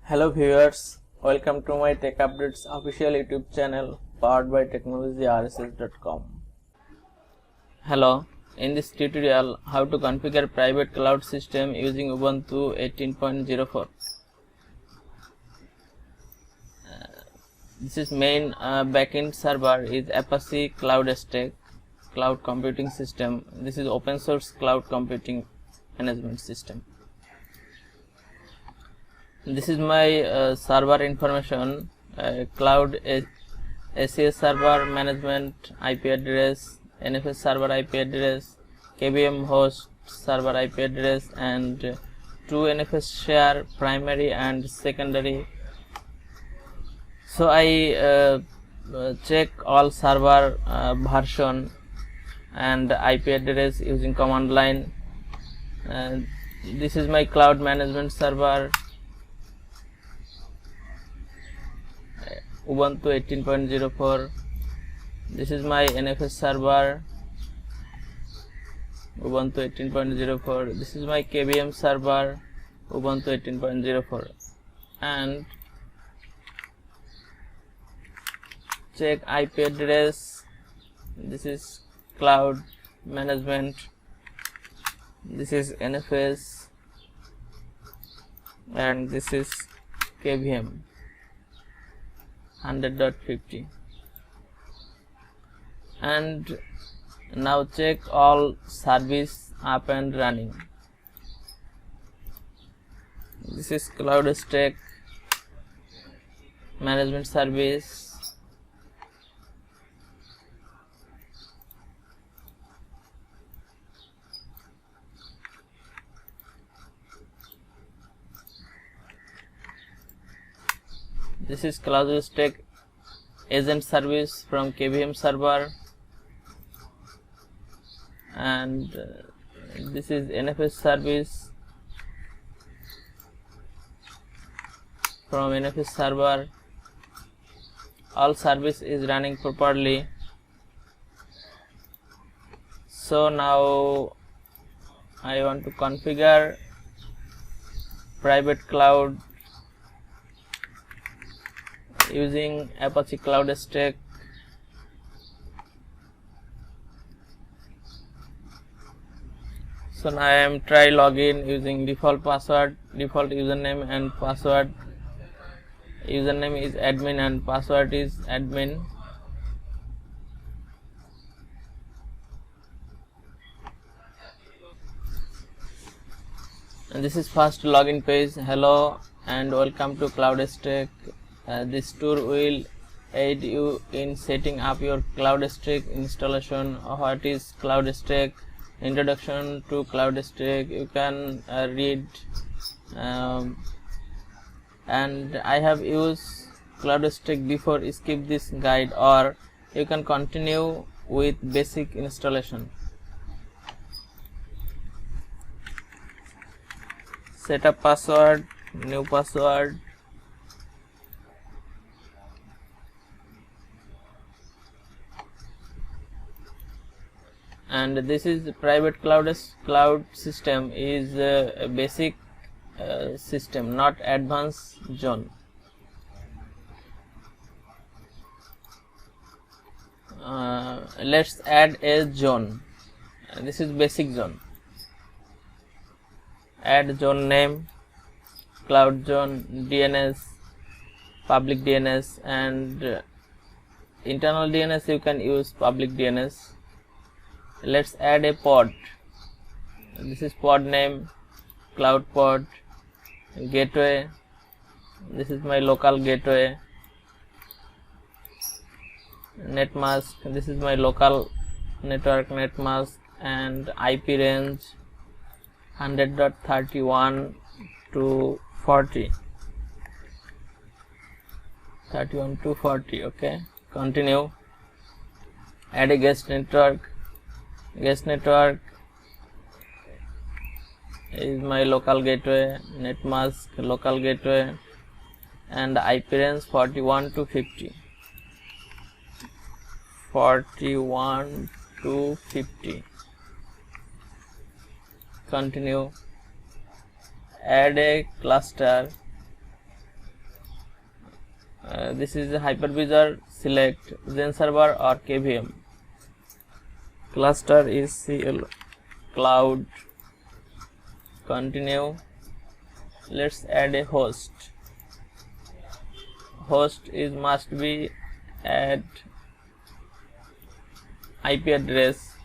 Hello viewers, welcome to my Tech Updates official YouTube channel powered by technologyrss.com. Hello, in this tutorial how to configure private cloud system using Ubuntu 18.04. This is main backend server is Apache Cloud Stack cloud computing system. This is open source cloud computing management system. This is my server information, cloud SES server management IP address, NFS server IP address, KVM host server IP address, and two NFS share primary and secondary. So I check all server version and IP address using command line. This is my cloud management server Ubuntu 18.04. This is my NFS server Ubuntu 18.04. This is my KVM server Ubuntu 18.04, and check IP address. This is cloud management, this is NFS, and this is KVM 100.50. and now check all service up and running. This is cloud stack management service. This is cloud stack agent service from KVM server, and this is NFS service from NFS server. All service is running properly. So now I want to configure private cloud using Apache Cloud Stack. So now I am try login using default password, default username and password. Username is admin and password is admin. And this is first login page. Hello and welcome to Cloud Stack. This tour will aid you in setting up your Cloud Stack installation. What is Cloud Stack? Introduction to Cloud Stack. You can read, and I have used Cloud Stack before. Skip this guide, or you can continue with basic installation. Set up password, new password. And this is private cloud system is a basic system, not advanced zone. Let's add a zone. This is basic zone. Add zone name, cloud zone, DNS, public DNS, and internal DNS you can use public DNS. Let's add a pod. This is pod name, cloud pod, gateway. This is my local gateway. Net mask. This is my local network net mask, and IP range 100.31 to 40. 31 to 40. Okay. Continue. Add a guest network. Guest network is my local gateway, net mask, local gateway, and IP range 41 to 50. 41 to 50. Continue. Add a cluster This is a hypervisor. Select Zen server or KVM. Cluster is CL cloud. Continue. Let's add a host. Host is must be add IP address.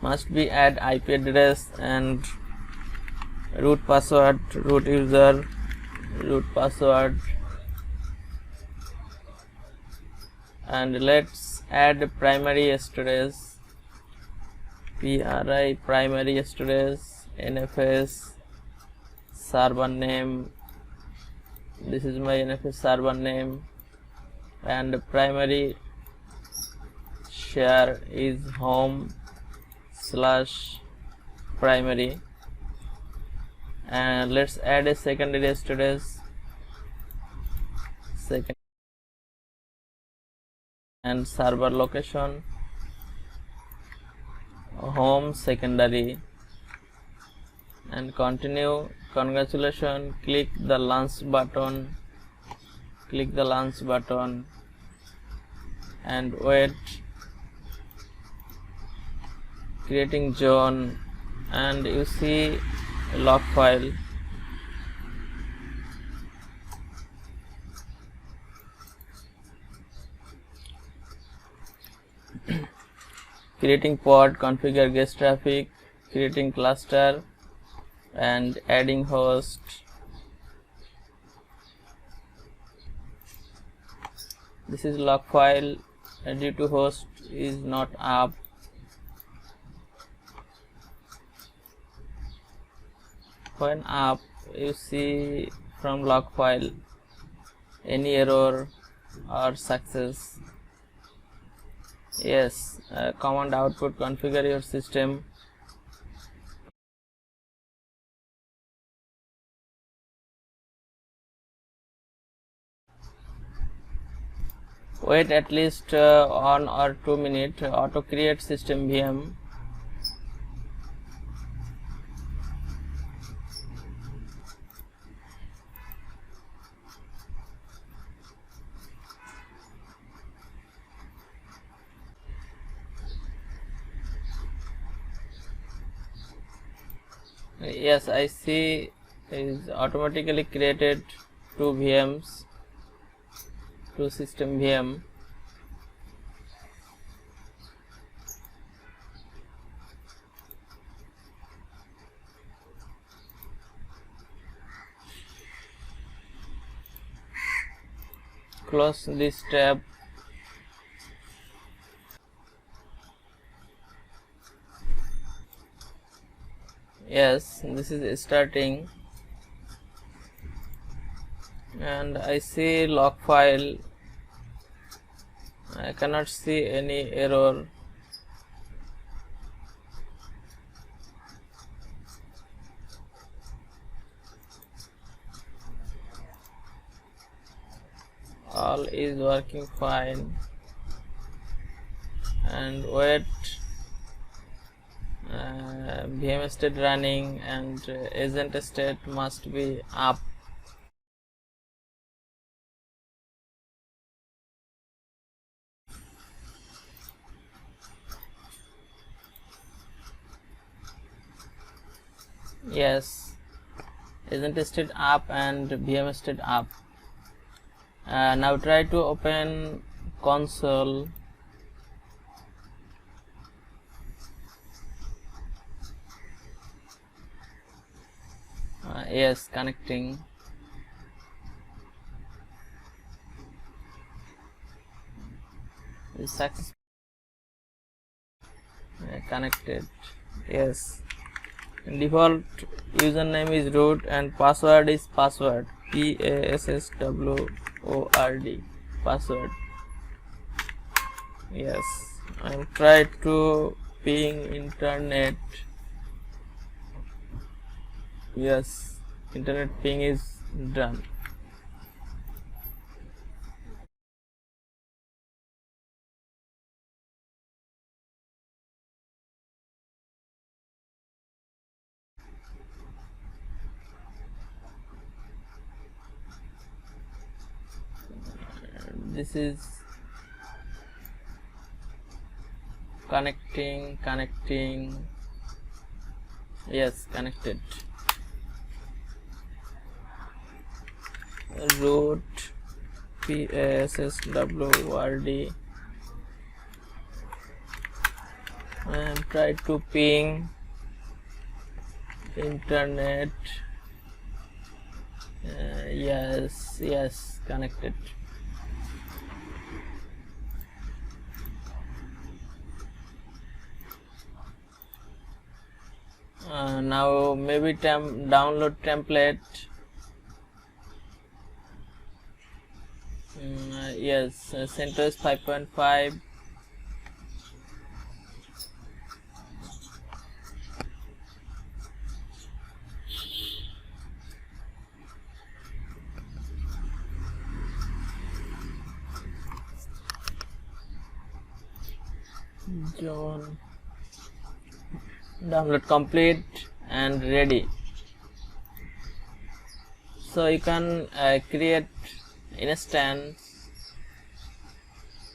Must be add IP address and root password, root user, root password, and let's add primary storage. Primary storage, NFS server name. This is my NFS server name, and primary share is home/primary. And let's add a secondary storage. And server location, home secondary, and continue. Congratulations, click the launch button, and wait. Creating zone, and you see a log file. Creating pod, configure guest traffic, creating cluster, and adding host. This is log file. Due to host is not up. When up, you see from log file any error or success. Yes, command output, configure your system. Wait at least 1 or 2 minutes. Auto create system VM. Yes, I see is automatically created 2 VMs, 2 system VM. Close this tab. Yes, this is starting, and I see log file. I cannot see any error. All is working fine. And wait, VM state running, and agent state must be up. Yes, agent state up and VM state up. Now try to open console. Yes, connecting. Success. Connected. Yes. Default username is root and password is password. PASSWORD. Password. Yes. I'm trying to ping internet. Yes, internet ping is done. this is connecting. Yes, connected. Root PASSWRD and try to ping internet. Yes, connected. Now maybe download template. Yes, CentOS 5.5. John. Download complete and ready. So you can create instance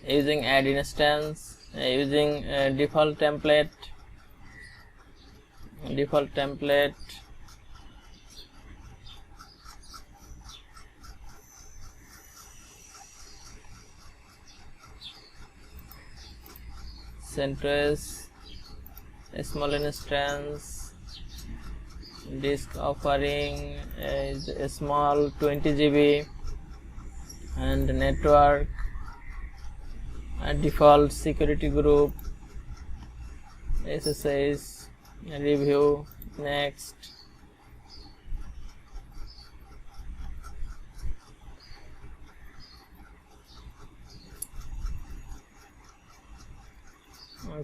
using add instance, using default template. CentOS, small instance, disk offering is a small 20 GB, and network, default security group, SSH, review, next.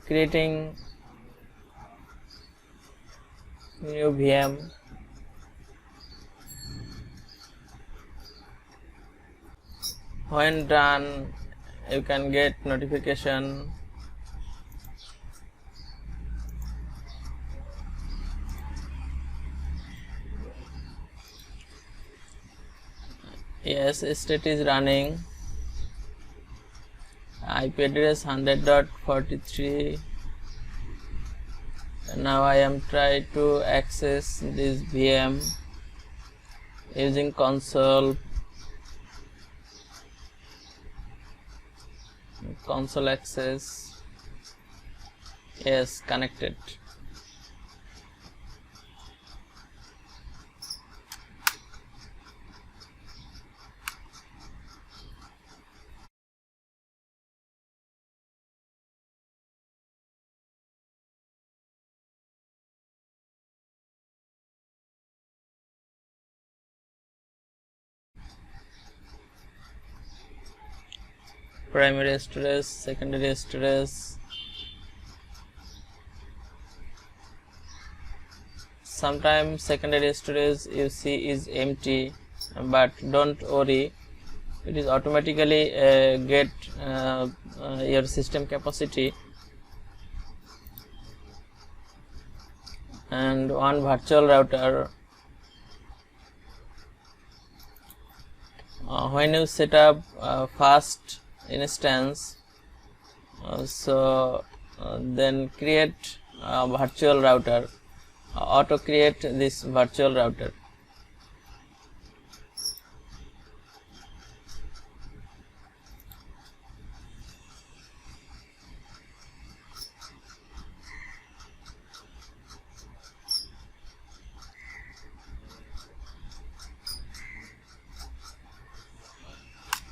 Creating new VM. When done, you can get notification. Yes, state is running. IP address 100.43. Now I am trying to access this VM using console access. Yes, connected. Primary storage, secondary storage. Sometimes secondary storage you see is empty, but don't worry, it is automatically get your system capacity. And one virtual router. When you set up first instance, then create a virtual router, auto create this virtual router.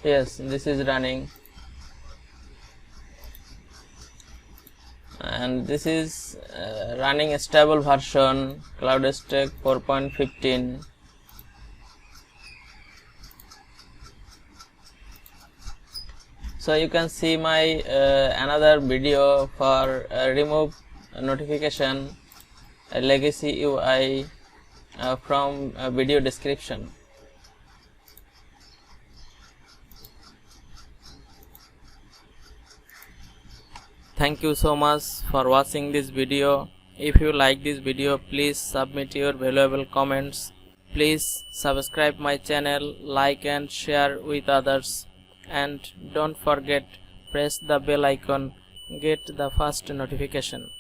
Yes, this is running, and this is running a stable version, CloudStack 4.15. So you can see my another video for remove notification legacy UI from video description. Thank you so much for watching this video. If you like this video, please submit your valuable comments. Please subscribe my channel, like and share with others. and don't forget press the bell icon, get the first notification.